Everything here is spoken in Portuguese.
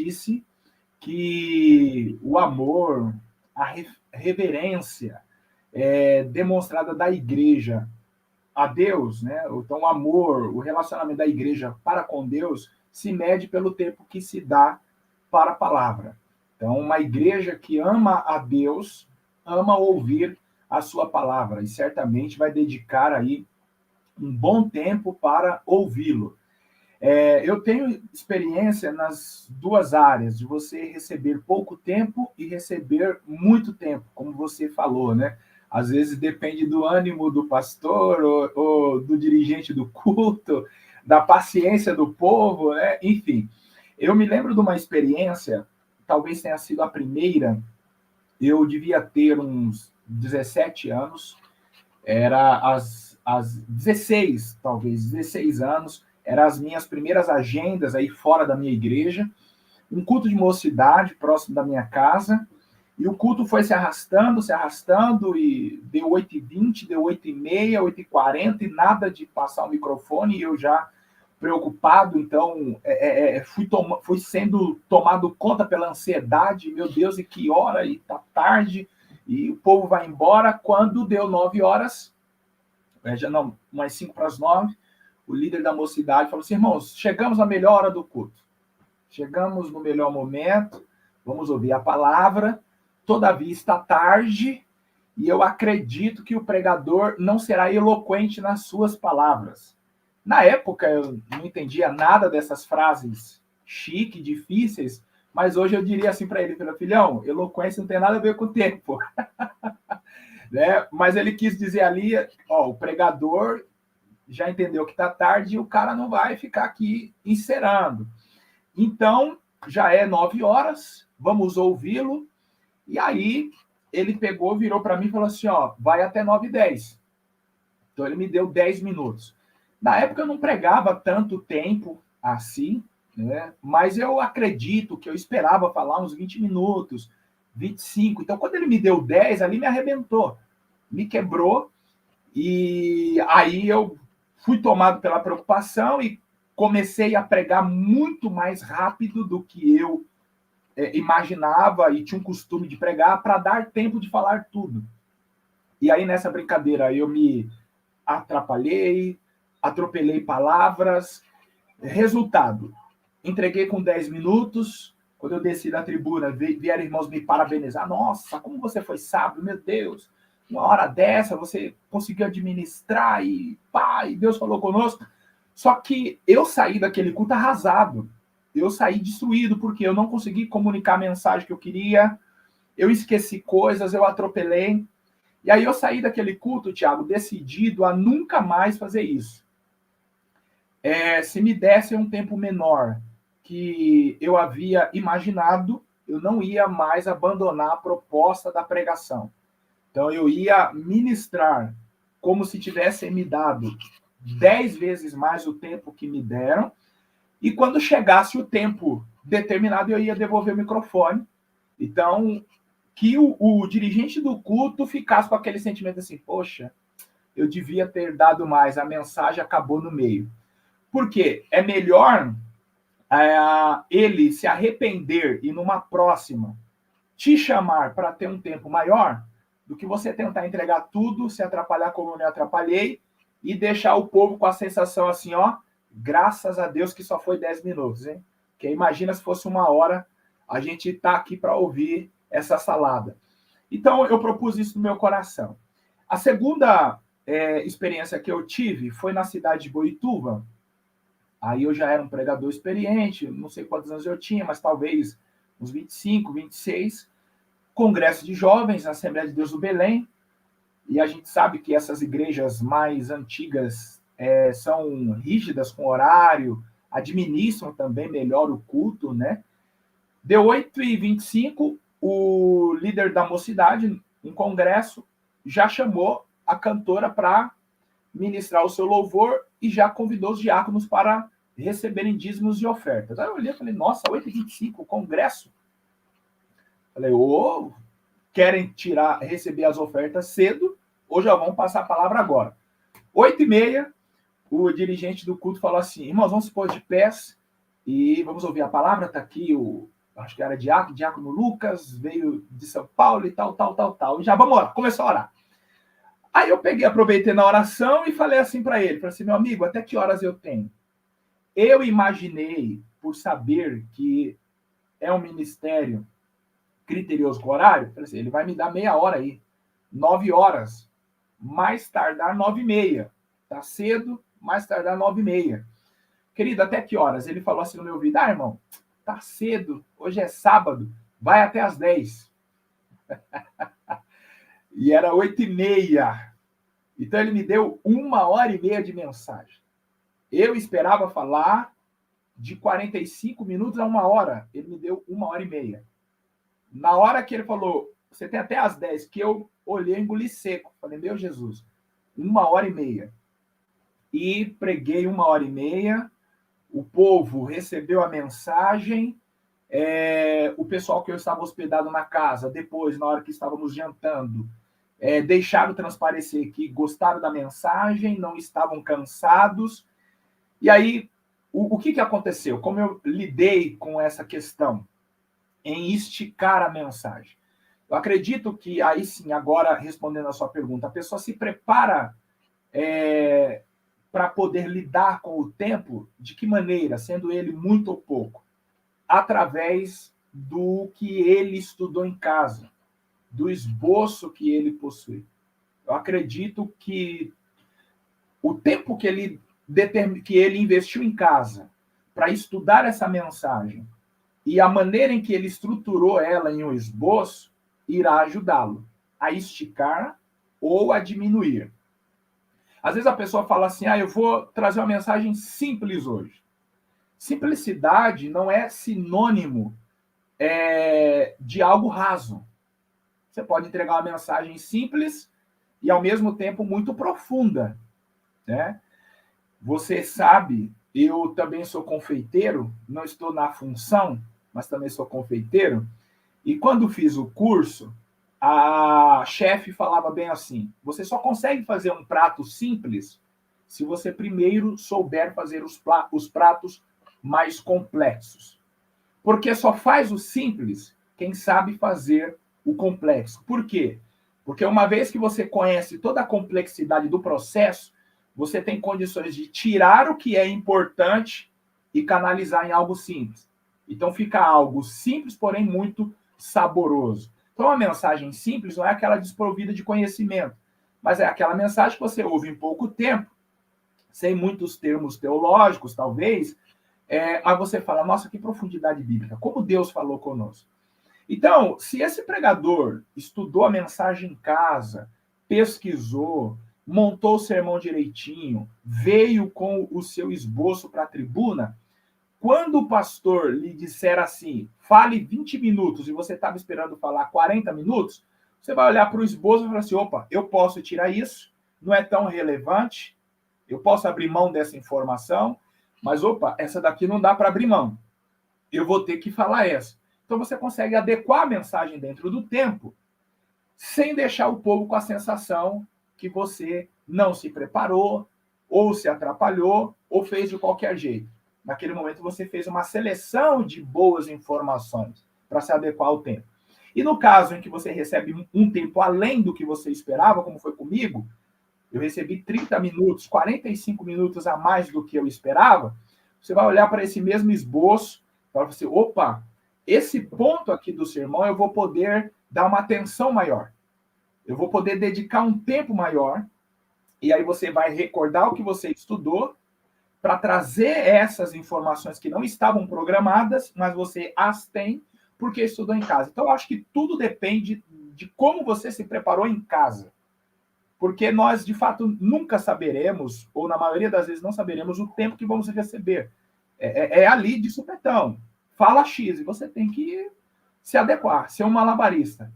disse que o amor, a reverência demonstrada da igreja a Deus, né? Então, o amor, o relacionamento da igreja para com Deus se mede pelo tempo que se dá para a palavra. Então, uma igreja que ama a Deus, ama ouvir a sua palavra e certamente vai dedicar aí um bom tempo para ouvi-lo. Eu tenho experiência nas duas áreas, de você receber pouco tempo e receber muito tempo, como você falou, né? Às vezes depende do ânimo do pastor ou do dirigente do culto, da paciência do povo, né? Enfim. Eu me lembro de uma experiência, talvez tenha sido a primeira, eu devia ter uns 17 anos, era as 16, talvez, 16 anos, eram as minhas primeiras agendas aí fora da minha igreja, um culto de mocidade próximo da minha casa, e o culto foi se arrastando, e deu 8h20, deu 8h30, 8h40, e nada de passar o microfone, e eu já preocupado, então fui sendo tomado conta pela ansiedade, meu Deus, e que hora, e tá tarde, e o povo vai embora. Quando deu 9 horas, já não, umas 5 para as 9, o líder da mocidade falou assim: irmãos, chegamos na melhor hora do culto, chegamos no melhor momento, vamos ouvir a palavra, todavia está tarde, e eu acredito que o pregador não será eloquente nas suas palavras. Na época, eu não entendia nada dessas frases chique, difíceis, mas hoje eu diria assim para ele: filhão, eloquência não tem nada a ver com o tempo. Né? Mas ele quis dizer ali, ó, o pregador já entendeu que está tarde e o cara não vai ficar aqui encerando. Então, já é 9 horas, vamos ouvi-lo. E aí, ele pegou, virou para mim e falou assim, ó, vai até 9h10. Então, ele me deu 10 minutos. Na época, eu não pregava tanto tempo assim, né? Mas eu acredito que eu esperava falar uns 20 minutos, 25. Então, quando ele me deu 10, ali me arrebentou, me quebrou. E aí eu fui tomado pela preocupação e comecei a pregar muito mais rápido do que eu imaginava e tinha um costume de pregar, para dar tempo de falar tudo. E aí, nessa brincadeira, eu me atrapalhei, atropelei palavras. Resultado, entreguei com 10 minutos. Quando eu desci da tribuna, vieram irmãos me parabenizar. Nossa, como você foi sábio, meu Deus. Uma hora dessa, você conseguiu administrar e pá, e Deus falou conosco. Só que eu saí daquele culto arrasado. Eu saí destruído, porque eu não consegui comunicar a mensagem que eu queria. Eu esqueci coisas, eu atropelei. E aí eu saí daquele culto, Thiago, decidido a nunca mais fazer isso. Se me desse um tempo menor que eu havia imaginado, eu não ia mais abandonar a proposta da pregação. Então, eu ia ministrar como se tivessem me dado 10 vezes mais o tempo que me deram, e quando chegasse o tempo determinado, eu ia devolver o microfone. Então, que o dirigente do culto ficasse com aquele sentimento assim, poxa, eu devia ter dado mais, a mensagem acabou no meio. Porque é melhor ele se arrepender e numa próxima te chamar para ter um tempo maior do que você tentar entregar tudo, se atrapalhar como eu me atrapalhei e deixar o povo com a sensação assim, ó, graças a Deus que só foi 10 minutos, hein? Porque imagina se fosse 1 hora, a gente tá aqui para ouvir essa salada. Então, eu propus isso no meu coração. A segunda experiência que eu tive foi na cidade de Boituva. Aí eu já era um pregador experiente, não sei quantos anos eu tinha, mas talvez uns 25, 26. Congresso de jovens na Assembleia de Deus do Belém. E a gente sabe que essas igrejas mais antigas são rígidas com horário, administram também melhor o culto, né? Deu 8h25, o líder da mocidade, em congresso, já chamou a cantora para ministrar o seu louvor e já convidou os diáconos para receberem dízimos e ofertas. Aí eu olhei e falei, nossa, 8h25, congresso? Falei, querem receber as ofertas cedo, ou já vão passar a palavra agora. 8h30, o dirigente do culto falou assim, irmãos, vamos se pôr de pés E vamos ouvir a palavra, está aqui acho que era Diácono Lucas, veio de São Paulo e tal. E já vamos orar, começou a orar. Aí eu aproveitei na oração e falei assim para ele, falei assim, meu amigo, até que horas eu tenho? Eu imaginei, por saber que é um ministério criterioso com horário, falei assim, ele vai me dar meia hora aí, 9 horas, mais tardar 9h30. Tá cedo, mais tardar 9h30. Querido, até que horas? Ele falou assim no meu ouvido, irmão, tá cedo, hoje é sábado, vai até às 10. E era 8h30. Então ele me deu 1h30 de mensagem. Eu esperava falar de 45 minutos a 1 hora. Ele me deu 1h30. Na hora que ele falou, você tem até às 10, que eu olhei e engoli seco. Falei, meu Jesus, 1h30. E preguei 1h30. O povo recebeu a mensagem. O pessoal que eu estava hospedado na casa, depois, na hora que estávamos jantando, deixaram transparecer que gostaram da mensagem, não estavam cansados. E aí, o que aconteceu? Como eu lidei com essa questão em esticar a mensagem? Eu acredito que, aí sim, agora respondendo a sua pergunta, a pessoa se prepara para poder lidar com o tempo, de que maneira? Sendo ele muito ou pouco? Através do que ele estudou em casa, do esboço que ele possui. Eu acredito que o tempo que ele investiu em casa para estudar essa mensagem e a maneira em que ele estruturou ela em um esboço irá ajudá-lo a esticar ou a diminuir. Às vezes a pessoa fala assim, eu vou trazer uma mensagem simples hoje. Simplicidade não é sinônimo de algo raso. Você pode entregar uma mensagem simples e, ao mesmo tempo, muito profunda, né? Você sabe, eu também sou confeiteiro, não estou na função, mas também sou confeiteiro, e quando fiz o curso, a chefe falava bem assim, você só consegue fazer um prato simples se você primeiro souber fazer os pratos mais complexos. Porque só faz o simples quem sabe fazer o complexo. Por quê? Porque uma vez que você conhece toda a complexidade do processo, você tem condições de tirar o que é importante e canalizar em algo simples. Então fica algo simples, porém muito saboroso. Então a mensagem simples não é aquela desprovida de conhecimento, mas é aquela mensagem que você ouve em pouco tempo, sem muitos termos teológicos, talvez, aí você fala, nossa, que profundidade bíblica, como Deus falou conosco. Então, se esse pregador estudou a mensagem em casa, pesquisou, montou o sermão direitinho, veio com o seu esboço para a tribuna, quando o pastor lhe disser assim, fale 20 minutos e você estava esperando falar 40 minutos, você vai olhar para o esboço e falar assim, opa, eu posso tirar isso, não é tão relevante, eu posso abrir mão dessa informação, mas, opa, essa daqui não dá para abrir mão. Eu vou ter que falar essa. Então, você consegue adequar a mensagem dentro do tempo, sem deixar o povo com a sensação que você não se preparou, ou se atrapalhou, ou fez de qualquer jeito. Naquele momento, você fez uma seleção de boas informações para se adequar ao tempo. E no caso em que você recebe um tempo além do que você esperava, como foi comigo, eu recebi 30 minutos, 45 minutos a mais do que eu esperava, você vai olhar para esse mesmo esboço e falar assim, opa, esse ponto aqui do sermão eu vou poder dar uma atenção maior. Eu vou poder dedicar um tempo maior, e aí você vai recordar o que você estudou para trazer essas informações que não estavam programadas, mas você as tem porque estudou em casa. Então, eu acho que tudo depende de como você se preparou em casa. Porque nós, de fato, nunca saberemos, ou na maioria das vezes não saberemos, o tempo que vamos receber. É ali de supetão. Fala X, e você tem que se adequar, ser um malabarista.